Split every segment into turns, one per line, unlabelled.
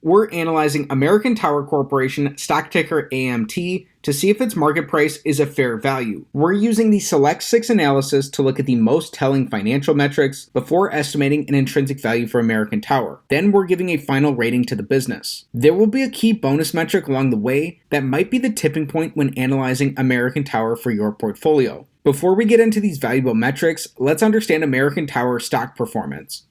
We're analyzing American Tower Corporation, stock ticker AMT, to see if its market price is a fair value. We're using the Select 6 analysis to look at the most telling financial metrics before estimating an intrinsic value for American Tower. Then we're giving a final rating to the business. There will be a key bonus metric along the way that might be the tipping point when analyzing American Tower for your portfolio. Before we get into these valuable metrics, let's understand American Tower stock performance.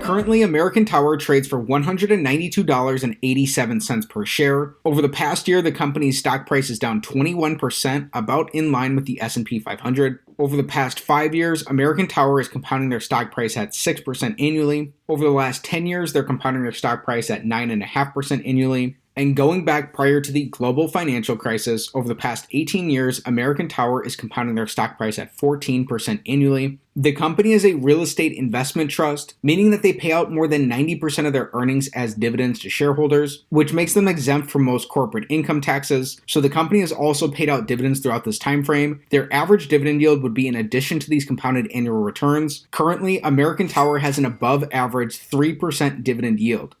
Currently, American Tower trades for $192.87 per share. Over the past year, the company's stock price is down 21%, about in line with the S&P 500. Over the past 5 years, American Tower is compounding their stock price at 6% annually. Over the last 10 years, they're compounding their stock price at 9.5% annually. And going back prior to the global financial crisis, over the past 18 years, American Tower is compounding their stock price at 14% annually. The company is a real estate investment trust, meaning that they pay out more than 90% of their earnings as dividends to shareholders, which makes them exempt from most corporate income taxes. So the company has also paid out dividends throughout this time frame. Their average dividend yield would be in addition to these compounded annual returns. Currently, American Tower has an above average 3% dividend yield.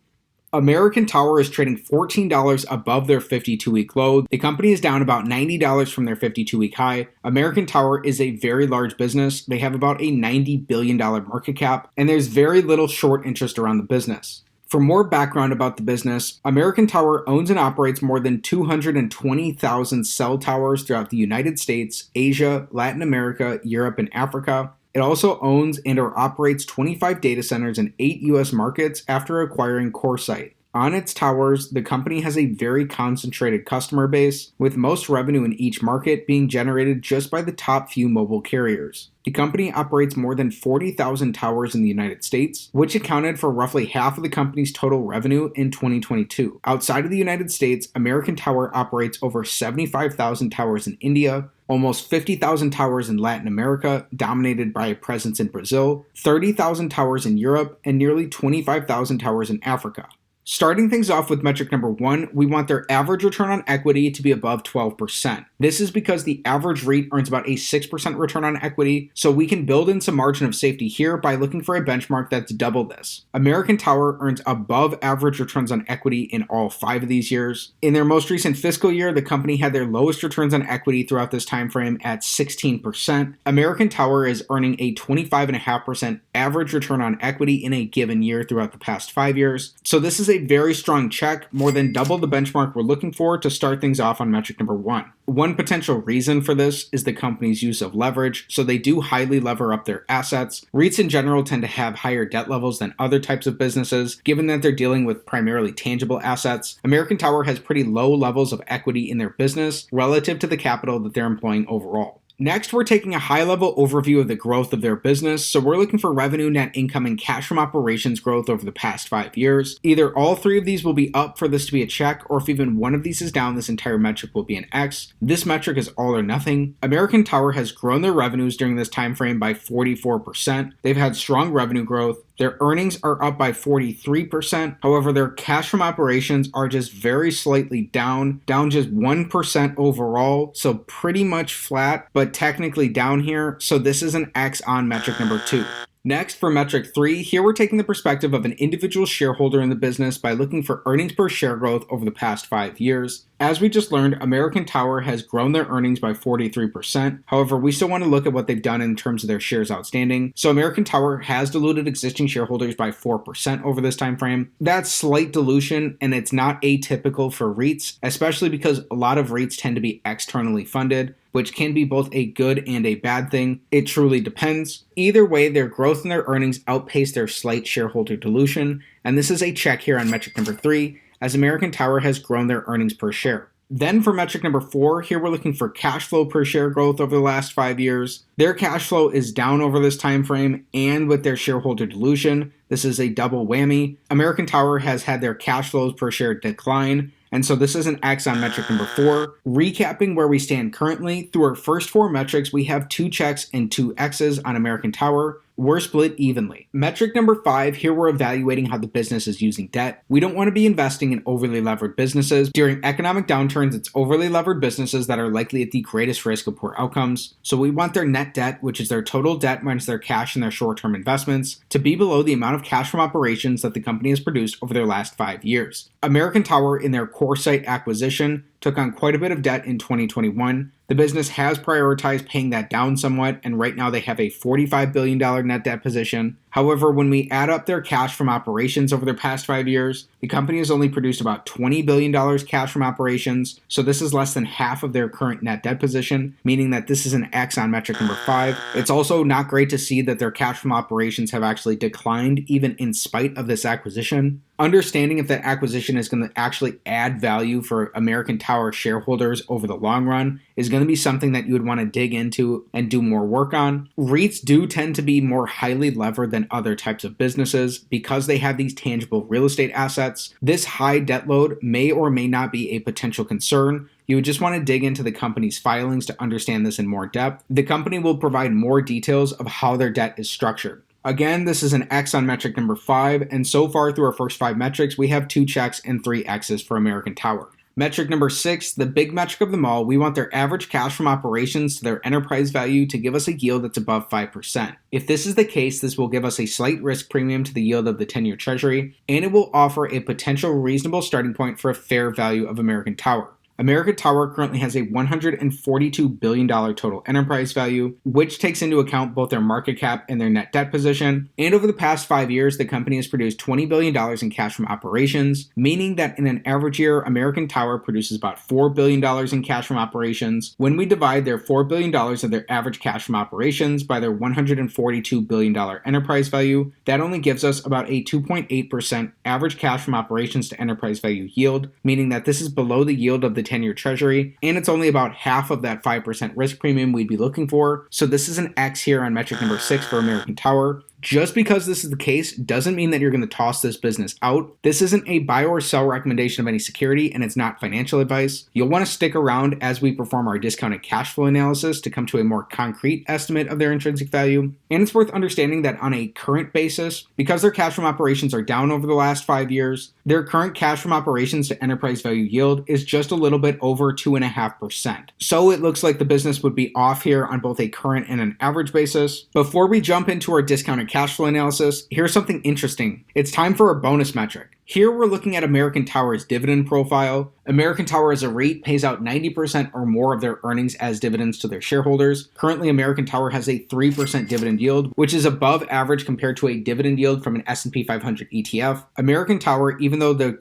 American Tower is trading $14 above their 52-week low. The company is down about $90 from their 52-week high. American Tower is a very large business. They have about a $90 billion market cap, and there's very little short interest around the business. For more background about the business, American Tower owns and operates more than 220,000 cell towers throughout the United States, Asia, Latin America, Europe, and Africa. It also owns and/or operates 25 data centers in 8 U.S. markets after acquiring CoreSite. On its towers, the company has a very concentrated customer base, with most revenue in each market being generated just by the top few mobile carriers. The company operates more than 40,000 towers in the United States, which accounted for roughly half of the company's total revenue in 2022. Outside of the United States, American Tower operates over 75,000 towers in India, almost 50,000 towers in Latin America, dominated by a presence in Brazil, 30,000 towers in Europe, and nearly 25,000 towers in Africa. Starting things off with metric number 1, we want their average return on equity to be above 12%. This is because the average REIT earns about a 6% return on equity, so we can build in some margin of safety here by looking for a benchmark that's double this. American Tower earns above average returns on equity in all 5 of these years. In their most recent fiscal year, the company had their lowest returns on equity throughout this time frame at 16%. American Tower is earning a 25.5% average return on equity in a given year throughout the past 5 years. So this is a very strong check, more than double the benchmark we're looking for to start things off on metric number 1. One potential reason for this is the company's use of leverage, so they do highly lever up their assets. REITs in general tend to have higher debt levels than other types of businesses, given that they're dealing with primarily tangible assets. American Tower has pretty low levels of equity in their business relative to the capital that they're employing overall. Next, we're taking a high-level overview of the growth of their business, so we're looking for revenue, net income, and cash from operations growth over the past 5 years. Either all 3 of these will be up for this to be a check, or if even one of these is down, this entire metric will be an X. This metric is all or nothing. American Tower has grown their revenues during this time frame by 44%. They've had strong revenue growth. Their earnings are up by 43%. However, their cash from operations are just very slightly down just 1% overall. So pretty much flat, but technically down here. So this is an X on metric number 2. Next, for metric 3, here we're taking the perspective of an individual shareholder in the business by looking for earnings per share growth over the past 5 years. As we just learned, American Tower has grown their earnings by 43%. However, we still want to look at what they've done in terms of their shares outstanding. So American Tower has diluted existing shareholders by 4% over this time frame. That's slight dilution, and it's not atypical for REITs, especially because a lot of REITs tend to be externally funded, which can be both a good and a bad thing. It truly depends. Either way, their growth in their earnings outpaced their slight shareholder dilution, and this is a check here on metric number 3, as American Tower has grown their earnings per share. Then for metric number 4, here we're looking for cash flow per share growth over the last 5 years. Their cash flow is down over this time frame, and with their shareholder dilution, this is a double whammy. American Tower has had their cash flows per share decline, and so this is an X on metric number 4. Recapping where we stand currently, through our first 4 metrics, we have 2 checks and 2 X's on American Tower. we're split evenly. Metric number 5, here we're evaluating how the business is using debt. We don't want to be investing in overly levered businesses. During economic downturns, it's overly levered businesses that are likely at the greatest risk of poor outcomes. So we want their net debt, which is their total debt minus their cash and their short-term investments, to be below the amount of cash from operations that the company has produced over their last 5 years. American Tower, in their CoreSite acquisition, took on quite a bit of debt in 2021. The business has prioritized paying that down somewhat, and right now they have a $45 billion net debt position. However, when we add up their cash from operations over their past 5 years, the company has only produced about $20 billion cash from operations, so this is less than half of their current net debt position, meaning that this is an X on metric number 5. It's also not great to see that their cash from operations have actually declined even in spite of this acquisition. Understanding if that acquisition is going to actually add value for American Tower shareholders over the long run is going to be something that you would want to dig into and do more work on. REITs do tend to be more highly levered than other types of businesses because they have these tangible real estate assets. This high debt load may or may not be a potential concern. You would just want to dig into the company's filings to understand this in more depth. The company will provide more details of how their debt is structured. Again, this is an X on metric number 5, and so far through our first 5 metrics, we have 2 checks and 3 X's for American Tower. Metric number 6, the big metric of them all, we want their average cash from operations to their enterprise value to give us a yield that's above 5%. If this is the case, this will give us a slight risk premium to the yield of the 10-year Treasury, and it will offer a potential reasonable starting point for a fair value of American Tower. American Tower currently has a $142 billion total enterprise value, which takes into account both their market cap and their net debt position. And over the past 5 years, the company has produced $20 billion in cash from operations, meaning that in an average year, American Tower produces about $4 billion in cash from operations. When we divide their $4 billion of their average cash from operations by their $142 billion enterprise value, that only gives us about a 2.8% average cash from operations to enterprise value yield, meaning that this is below the yield of the 10-year Treasury, and it's only about half of that 5% risk premium we'd be looking for. So this is an X here on metric number 6 for American Tower. Just because this is the case doesn't mean that you're going to toss this business out. This isn't a buy or sell recommendation of any security, and it's not financial advice. You'll want to stick around as we perform our discounted cash flow analysis to come to a more concrete estimate of their intrinsic value. And it's worth understanding that on a current basis, because their cash from operations are down over the last 5 years, their current cash from operations to enterprise value yield is just a little bit over 2.5%. So it looks like the business would be off here on both a current and an average basis. Before we jump into our discounted cash flow analysis, here's something interesting. It's time for a bonus metric. Here we're looking at American Tower's dividend profile. American Tower as a REIT pays out 90% or more of their earnings as dividends to their shareholders. Currently, American Tower has a 3% dividend yield, which is above average compared to a dividend yield from an S&P 500 ETF. American Tower, even though their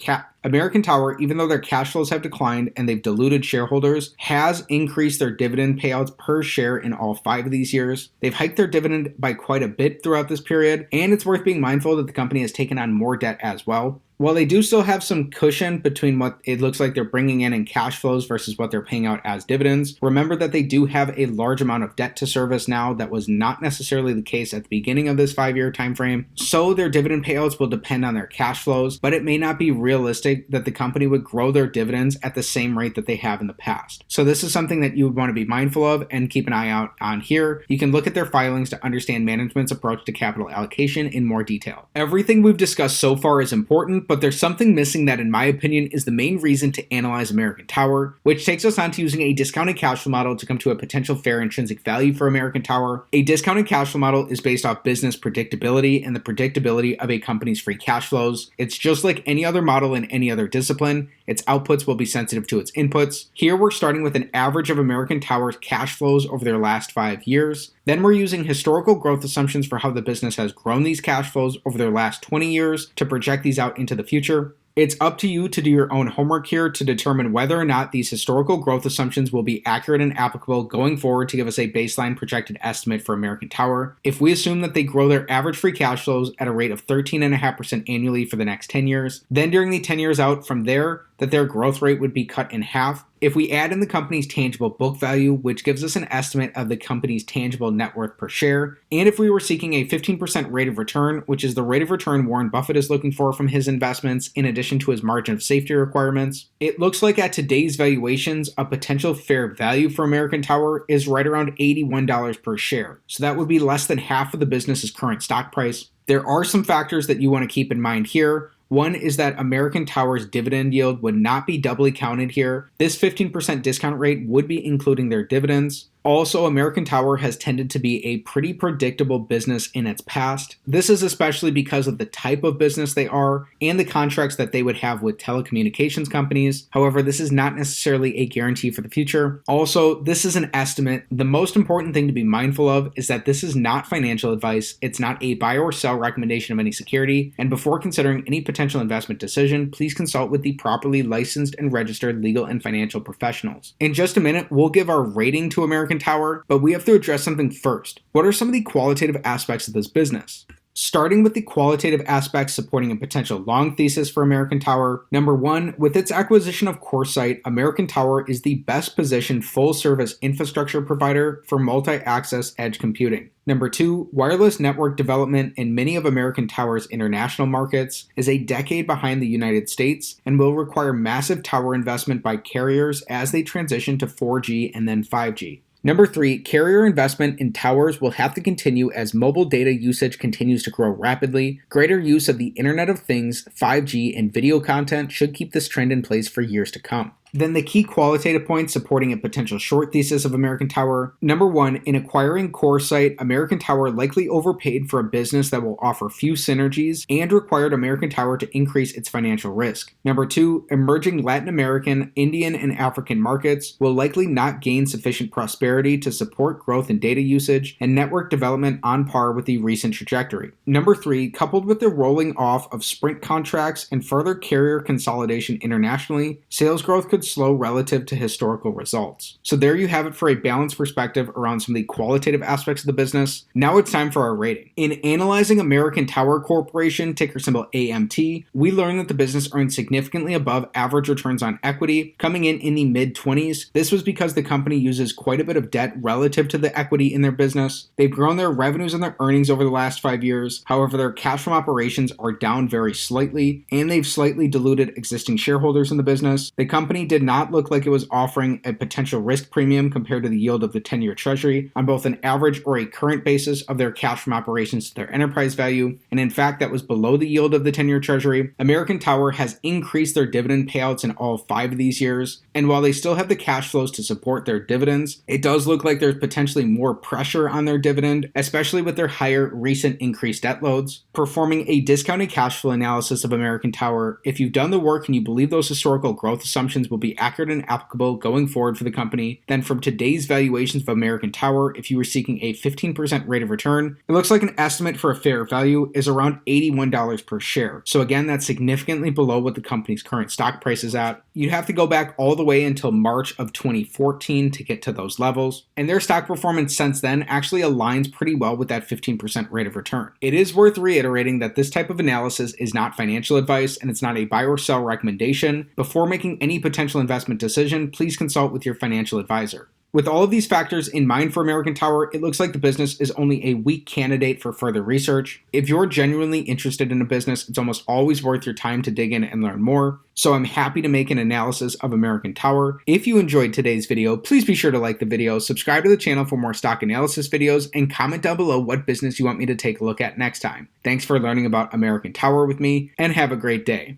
cash flows have declined and they've diluted shareholders, has increased their dividend payouts per share in all 5 of these years. They've hiked their dividend by quite a bit throughout this period, and it's worth being mindful that the company has taken on more debt as well. While they do still have some cushion between what it looks like they're bringing in cash flows versus what they're paying out as dividends, remember that they do have a large amount of debt to service now that was not necessarily the case at the beginning of this 5-year time frame. So their dividend payouts will depend on their cash flows, but it may not be realistic that the company would grow their dividends at the same rate that they have in the past. So this is something that you would want to be mindful of and keep an eye out on here. You can look at their filings to understand management's approach to capital allocation in more detail. Everything we've discussed so far is important, but there's something missing that, in my opinion, is the main reason to analyze American Tower, which takes us on to using a discounted cash flow model to come to a potential fair intrinsic value for American Tower. A discounted cash flow model is based off business predictability and the predictability of a company's free cash flows. It's just like any other model in any other discipline. Its outputs will be sensitive to its inputs. Here we're starting with an average of American Tower's cash flows over their last 5 years. Then we're using historical growth assumptions for how the business has grown these cash flows over their last 20 years to project these out into the future. It's up to you to do your own homework here to determine whether or not these historical growth assumptions will be accurate and applicable going forward to give us a baseline projected estimate for American Tower. If we assume that they grow their average free cash flows at a rate of 13.5% annually for the next 10 years, then during the 10 years out from there, that their growth rate would be cut in half. If we add in the company's tangible book value, which gives us an estimate of the company's tangible net worth per share, and if we were seeking a 15% rate of return, which is the rate of return Warren Buffett is looking for from his investments in addition to his margin of safety requirements, it looks like at today's valuations, a potential fair value for American Tower is right around $81 per share. So that would be less than half of the business's current stock price. There are some factors that you want to keep in mind here. One is that American Tower's dividend yield would not be doubly counted here. This 15% discount rate would be including their dividends. Also, American Tower has tended to be a pretty predictable business in its past. This is especially because of the type of business they are and the contracts that they would have with telecommunications companies. However, this is not necessarily a guarantee for the future. Also, this is an estimate. The most important thing to be mindful of is that this is not financial advice. It's not a buy or sell recommendation of any security. And before considering any potential investment decision, please consult with the properly licensed and registered legal and financial professionals. In just a minute, we'll give our rating to American Tower, but we have to address something first. What are some of the qualitative aspects of this business? Starting with the qualitative aspects supporting a potential long thesis for American Tower. Number one, with its acquisition of CoreSite, American Tower is the best positioned full-service infrastructure provider for multi-access edge computing. Number two, wireless network development in many of American Tower's international markets is a decade behind the United States and will require massive tower investment by carriers as they transition to 4G and then 5G. Number three, carrier investment in towers will have to continue as mobile data usage continues to grow rapidly. Greater use of the Internet of Things, 5G, and video content should keep this trend in place for years to come. Then the key qualitative points supporting a potential short thesis of American Tower. Number one, in acquiring CoreSite, American Tower likely overpaid for a business that will offer few synergies and required American Tower to increase its financial risk. Number two, emerging Latin American, Indian, and African markets will likely not gain sufficient prosperity to support growth in data usage and network development on par with the recent trajectory. Number three, coupled with the rolling off of Sprint contracts and further carrier consolidation internationally, sales growth could slow relative to historical results. So there you have it for a balanced perspective around some of the qualitative aspects of the business. Now it's time for our rating. In analyzing American Tower Corporation, ticker symbol AMT, we learned that the business earned significantly above average returns on equity, coming in the mid-20s. This was because the company uses quite a bit of debt relative to the equity in their business. They've grown their revenues and their earnings over the last 5 years. However, their cash from operations are down very slightly, and they've slightly diluted existing shareholders in the business. The company did not look like it was offering a potential risk premium compared to the yield of the 10-year treasury on both an average or a current basis of their cash from operations to their enterprise value, and in fact that was below the yield of the 10-year treasury. American Tower has increased their dividend payouts in all 5 of these years, and while they still have the cash flows to support their dividends, it does look like there's potentially more pressure on their dividend, especially with their higher recent increased debt loads. Performing a discounted cash flow analysis of American Tower, if you've done the work and you believe those historical growth assumptions will be accurate and applicable going forward for the company, then from today's valuations of American Tower, if you were seeking a 15% rate of return, it looks like an estimate for a fair value is around $81 per share. So again, that's significantly below what the company's current stock price is at. You'd have to go back all the way until March of 2014 to get to those levels, and their stock performance since then actually aligns pretty well with that 15% rate of return. It is worth reiterating that this type of analysis is not financial advice and it's not a buy or sell recommendation. Before making any potential investment decision, please consult with your financial advisor. With all of these factors in mind for American Tower, it looks like the business is only a weak candidate for further research. If you're genuinely interested in a business, it's almost always worth your time to dig in and learn more. So I'm happy to make an analysis of American Tower. If you enjoyed today's video, please be sure to like the video, subscribe to the channel for more stock analysis videos, and comment down below what business you want me to take a look at next time. Thanks for learning about American Tower with me, and have a great day.